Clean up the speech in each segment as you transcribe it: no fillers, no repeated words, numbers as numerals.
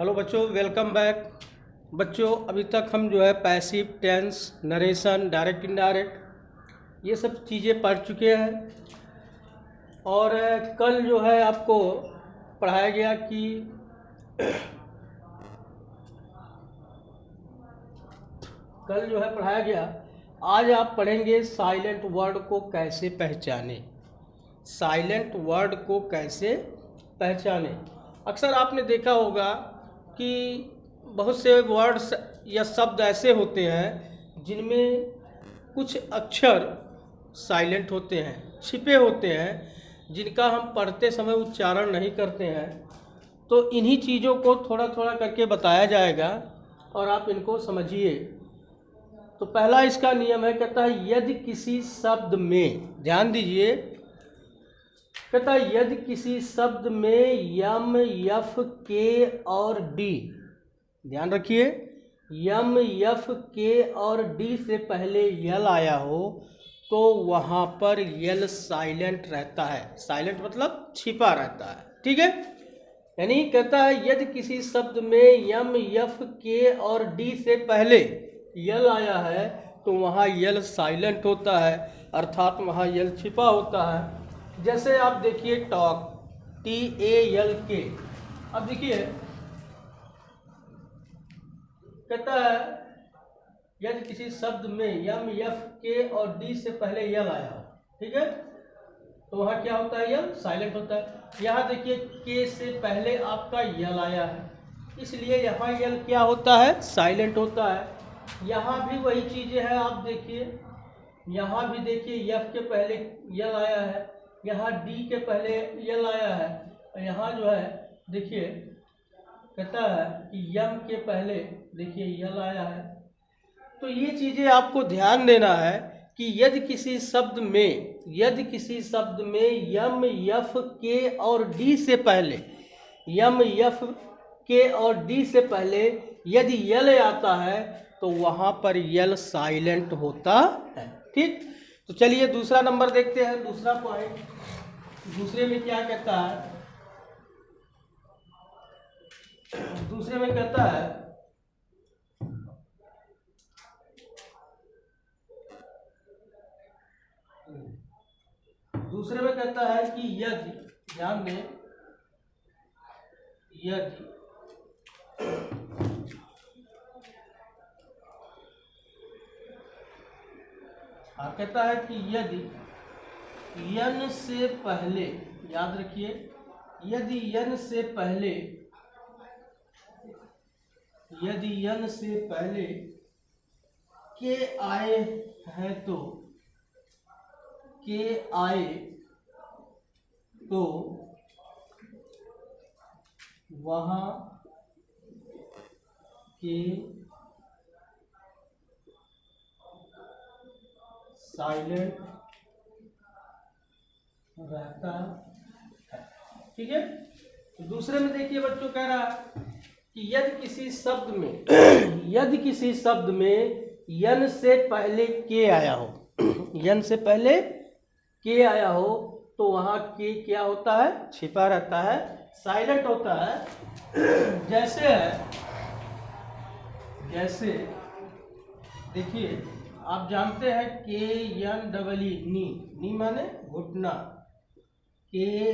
Hello बच्चों, welcome back. बच्चों अभी तक हम जो है passive tense, narration, direct indirect ये सब चीज़ें पढ़ चुके हैं। और कल जो है आपको पढ़ाया गया कि आज आप पढ़ेंगे साइलेंट वर्ड को कैसे पहचाने। साइलेंट वर्ड को कैसे पहचाने। अक्सर आपने देखा होगा कि बहुत से वर्ड्स या शब्द ऐसे होते हैं जिनमें कुछ अक्षर साइलेंट होते हैं, छिपे होते हैं, जिनका हम पढ़ते समय उच्चारण नहीं करते हैं। तो इन्हीं चीज़ों को थोड़ा थोड़ा करके बताया जाएगा और आप इनको समझिए। तो पहला इसका नियम है, कहता है यदि किसी शब्द में, ध्यान दीजिए, कहता है यदि किसी शब्द में यम, यफ, के और डी, ध्यान रखिए, यम, यफ, के और डी से पहले यल आया हो तो वहाँ पर यल साइलेंट रहता है। साइलेंट मतलब छिपा रहता है, ठीक है। यानी कहता है यदि किसी शब्द में यम, यफ, के और डी से पहले यल आया है तो वहाँ यल साइलेंट होता है, अर्थात वहाँ यल छिपा होता है। जैसे आप देखिए टॉक, TALK। अब देखिए कहता है यदि किसी शब्द में यम, यफ, के और डी से पहले यल आया हो, ठीक है, तो वहाँ क्या होता है, यल साइलेंट होता है। यहाँ देखिए के से पहले आपका यल आया है, इसलिए यहाँ यल क्या होता है, साइलेंट होता है। यहाँ भी वही चीज़ें हैं, आप देखिए, यहाँ भी देखिए यफ के पहले यल आया है, यहाँ डी के पहले यल आया है, और यहाँ जो है देखिए कहता है कि यम के पहले देखिए यल आया है। तो ये चीज़ें आपको ध्यान देना है कि यदि किसी शब्द में यम, यफ, के और डी से पहले, यम, यफ, के और डी से पहले यदि यल आता है तो वहाँ पर यल साइलेंट होता है, ठीक। तो चलिए दूसरा नंबर देखते हैं, दूसरा पॉइंट। दूसरे में क्या कहता है, दूसरे में कहता है कि यदि, ध्यान दें, यदि कहता है कि यदि यन से पहले, याद रखिए, यदि यन से पहले के आए हैं तो, के आए तो वहाँ के साइलेंट रहता है, ठीक है। तो दूसरे में देखिए बच्चों, कह रहा है कि यदि किसी शब्द में यन से पहले के आया हो, यन से पहले के आया हो तो वहाँ के क्या होता है, छिपा रहता है, साइलेंट होता है। जैसे देखिए, आप जानते हैं KNEE, नी माने घुटना, KNOWLEDGE,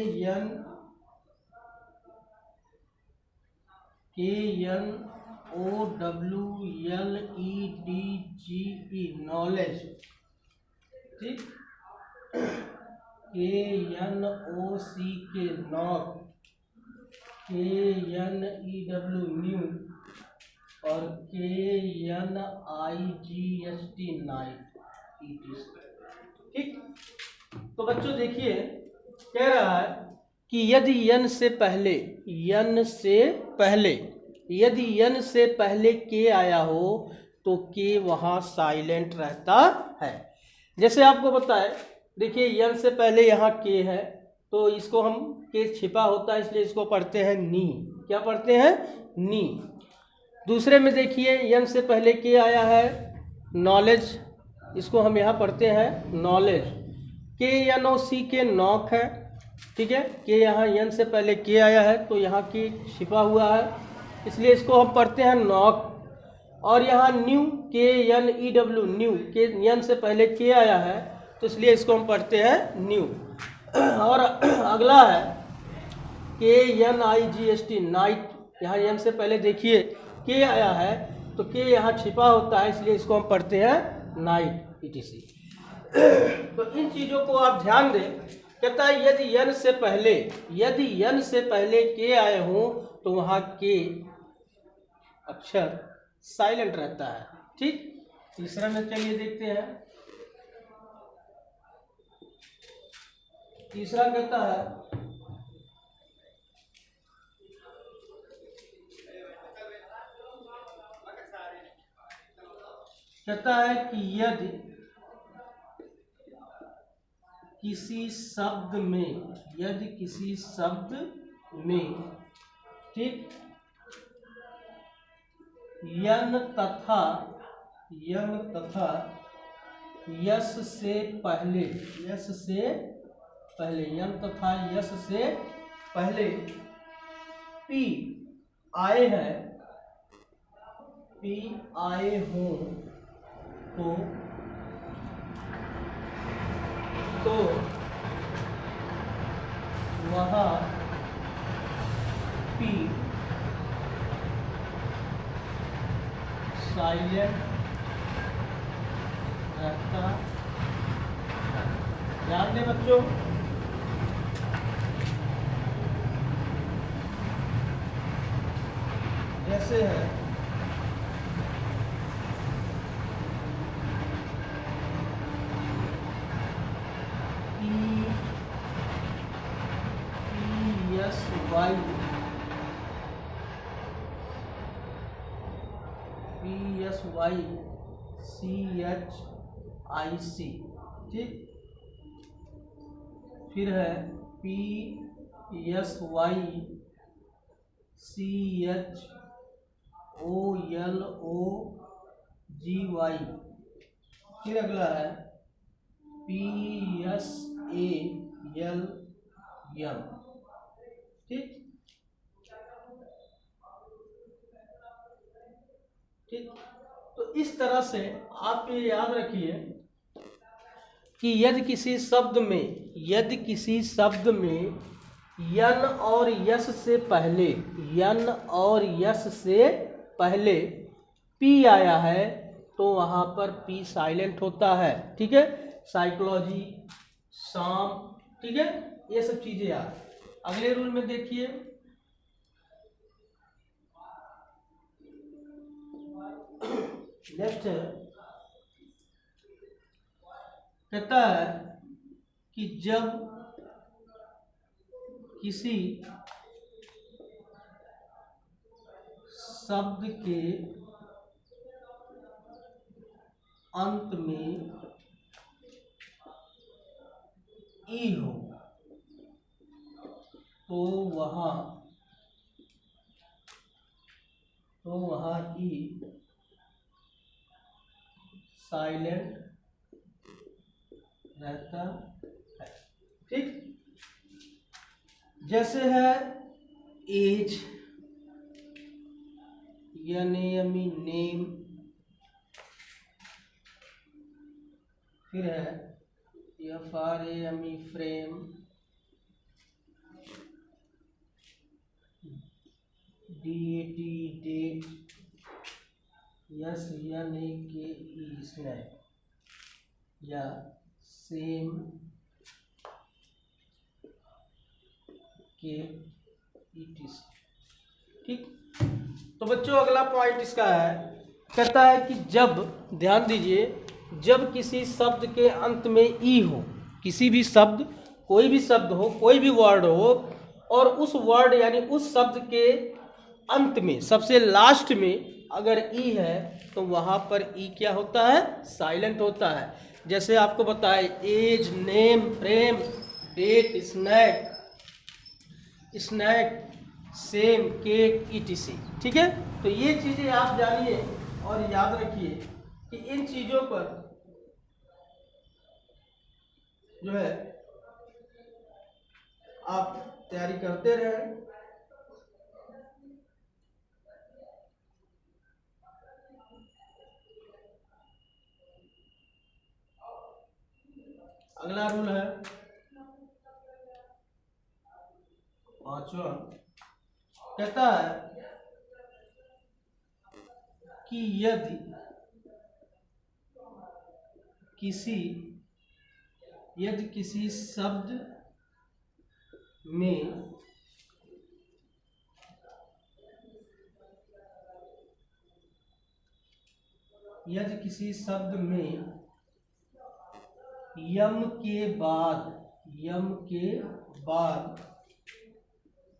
नॉलेज, ठीक। KNOCK, नॉक, KNEW, न्यू, और KNIGST, नाइट, ठीक। तो बच्चों देखिए, कह रहा है कि यदि यन से पहले के आया हो तो के वहाँ साइलेंट रहता है। जैसे आपको बताए, देखिए यन से पहले यहाँ के है तो इसको हम, के छिपा होता है इसलिए इसको पढ़ते हैं नी। क्या पढ़ते हैं, नी। दूसरे में देखिए यन से पहले के आया है, नॉलेज, इसको हम यहाँ पढ़ते हैं नॉलेज। KNOCK, नॉक है, ठीक है। के यहाँ यन से पहले के आया है तो यहाँ की छिपा हुआ है, इसलिए इसको हम पढ़ते हैं नॉक। और यहाँ न्यू, KNEW, न्यू, के यन से पहले के आया है तो इसलिए इसको हम पढ़ते हैं न्यू। और अगला है KNIGST, नाइट। यहाँ यन से पहले देखिए के आया है तो के यहाँ छिपा होता है, इसलिए इसको हम पढ़ते हैं नाइट, ETC। तो इन चीज़ों को आप ध्यान दें। कहता है यदि यन से पहले के आए हों तो वहाँ के अक्षर साइलेंट रहता है। ठीक, तीसरा में चलिए देखते हैं। तीसरा कहता है कि यदि किसी शब्द में ठीक यन तथा यस से पहले यन तथा यस से पहले पी आए हों तो वहाँ पी साइलेंट रहता है। ध्यान दें बच्चों, जैसे है PSYCHIC, ठीक। फिर है PSYCHOLOGY। फिर अगला है PSALM, ठीक। तो इस तरह से आप ये याद रखिए कि यदि किसी शब्द में यन और यस से पहले पी आया है तो वहाँ पर पी साइलेंट होता है। ठीक है, साइकोलॉजी, शाम, ठीक है, ये सब चीजें याद। अगले रूल में देखिए, नेक्स्ट कहता है कि जब किसी शब्द के अंत में ई हो तो वहाँ ई साइलेंट रहता है। ठीक, जैसे है एज, यानी नेम। फिर है FRAME, frame. DAT, date. SNAKE, snake या सेम के ETC। ठीक, तो बच्चों अगला पॉइंट इसका है, कहता है कि जब, ध्यान दीजिए, जब किसी शब्द के अंत में ई हो, किसी भी शब्द, कोई भी शब्द हो, कोई भी वर्ड हो, और उस वर्ड यानी उस शब्द के अंत में सबसे लास्ट में अगर ई है तो वहाँ पर ई क्या होता है? साइलेंट होता है। जैसे आपको बताए age, name, frame, date, snake, same, cake, ETC। ठीक है, तो ये चीज़ें आप जानिए और याद रखिए कि इन चीज़ों पर जो है आप तैयारी करते रहें। अगला रूल है पांचवा, कहता है कि यदि किसी शब्द में यम के बाद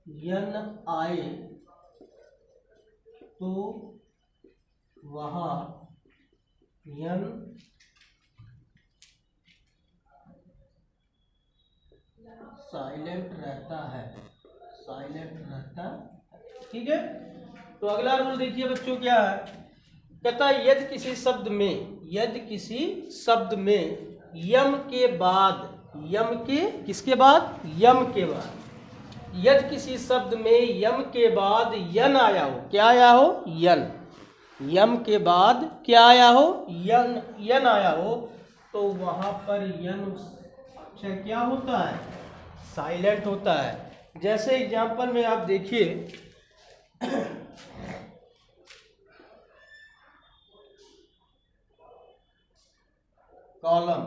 यन आए तो वहाँ यन साइलेंट रहता है। ठीक है। तो अगला रूल देखिए बच्चों क्या है, कहता है यदि किसी शब्द में यम के बाद यदि किसी शब्द में यम के बाद यन आया हो, क्या आया हो? यम के बाद क्या आया हो? यन आया हो, तो वहां पर यन अक्षर क्या होता है? साइलेंट होता है। जैसे एग्जाम्पल में आप देखिए, कॉलम,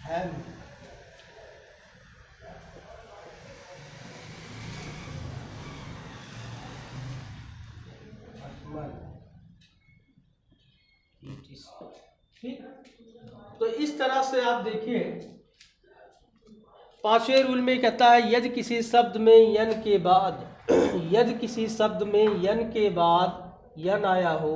हैम, ठीक। तो इस तरह से आप देखिए पांचवें रूल में कहता है यदि किसी शब्द में यन के बाद यन आया हो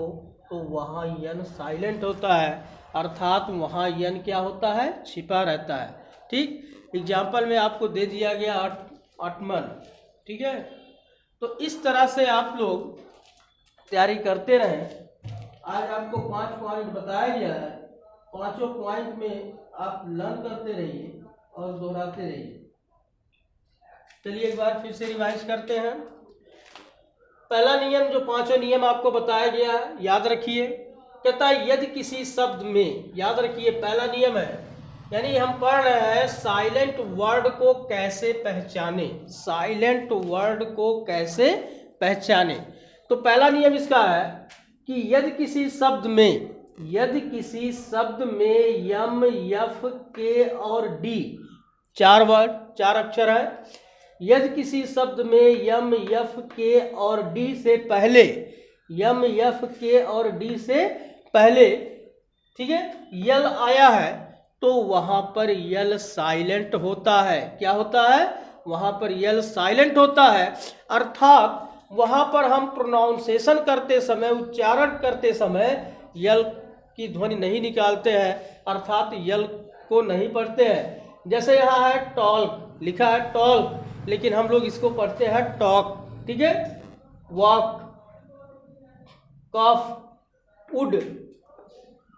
तो वहाँ यन साइलेंट होता है, अर्थात वहाँ यन क्या होता है? छिपा रहता है। ठीक। एग्जाम्पल में आपको दे दिया गया अटमन। ठीक है। तो इस तरह से आप लोग तैयारी करते रहें। आज आपको 5 पॉइंट बताया गया है, 5 पॉइंट में आप लर्न करते रहिए और दोहराते रहिए। चलिए एक बार फिर से रिवाइज करते हैं। पहला नियम, जो 5 नियम आपको बताया गया है, याद रखिए। कहता है यदि किसी शब्द में, याद रखिए पहला नियम है, यानी हम पढ़ रहे हैं साइलेंट वर्ड को कैसे पहचाने। तो पहला नियम इसका है कि यदि किसी शब्द में यम, यफ, के और डी, 4 अक्षर है। यदि किसी शब्द में यम, यफ, के और डी से पहले ठीक है यल आया है, तो वहां पर यल साइलेंट होता है। क्या होता है? वहां पर यल साइलेंट होता है, अर्थात वहां पर हम प्रोनाउंसिएशन करते समय, उच्चारण करते समय यल की ध्वनि नहीं निकालते हैं, अर्थात यल को नहीं पढ़ते हैं। जैसे यहाँ है टॉल्क, लिखा है टॉल्क, लेकिन हम लोग इसको पढ़ते हैं टॉक। ठीक है। Walk, calf, would,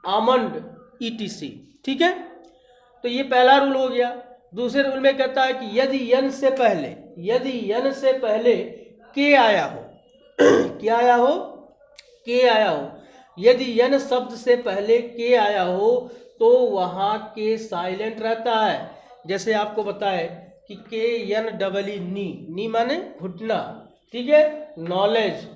almond, etc। ठीक है। तो ये पहला रूल हो गया। दूसरे रूल में कहता है कि यदि यन से पहले के आया हो क्या आया हो? के आया हो। यदि यन शब्द से पहले के आया हो तो वहां के साइलेंट रहता है। जैसे आपको बताए कि के यन डबल ई, नी माने घुटना। ठीक है। नॉलेज,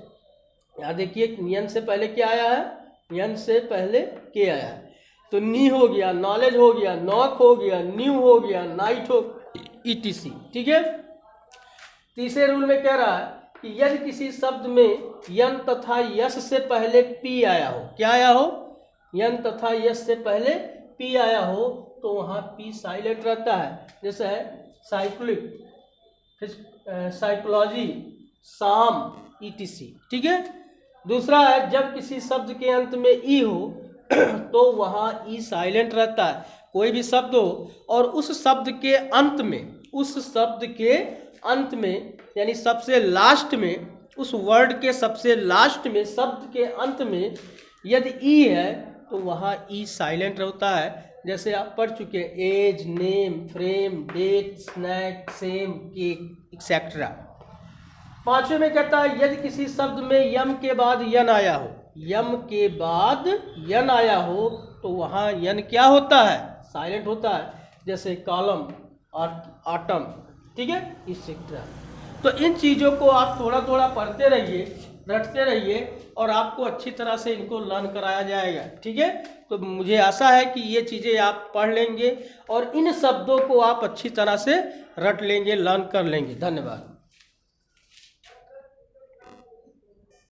यहाँ देखिए यन से पहले क्या आया है? यन से पहले के आया है, तो नी हो गया, नॉलेज हो गया, नॉक हो गया, न्यू हो गया, नाइट हो, etc। ठीक है। तीसरे रूल में कह रहा है कि यदि किसी शब्द में यन तथा यश से पहले पी आया हो, क्या आया हो? यन तथा यश से पहले पी आया हो, तो वहाँ पी साइलेंट रहता है। जैसे है साइकोलॉजी, शाम, etc। ठीक है। दूसरा है जब किसी शब्द के अंत में ई हो तो वहाँ ई साइलेंट रहता है। कोई भी शब्द हो और उस शब्द के अंत में यानी सबसे लास्ट में, उस वर्ड के सबसे लास्ट में, शब्द के अंत में यदि ई है तो वहाँ ई साइलेंट रहता है। जैसे आप पढ़ चुके age, name, frame, date, snake, same, cake, et cetera. पांचवें में कहता है यदि किसी शब्द में यम के बाद यन आया हो, यम के बाद यन आया हो तो वहाँ यन क्या होता है, साइलेंट होता है, जैसे कॉलम और आटम, ठीक है, इस तरह। तो इन चीज़ों को आप थोड़ा थोड़ा पढ़ते रहिए, रटते रहिए और आपको अच्छी तरह से इनको लर्न कराया जाएगा, ठीक है। तो मुझे आशा है कि ये चीज़ें आप पढ़ लेंगे और इन शब्दों को आप अच्छी तरह से रट लेंगे, लर्न कर लेंगे। धन्यवाद।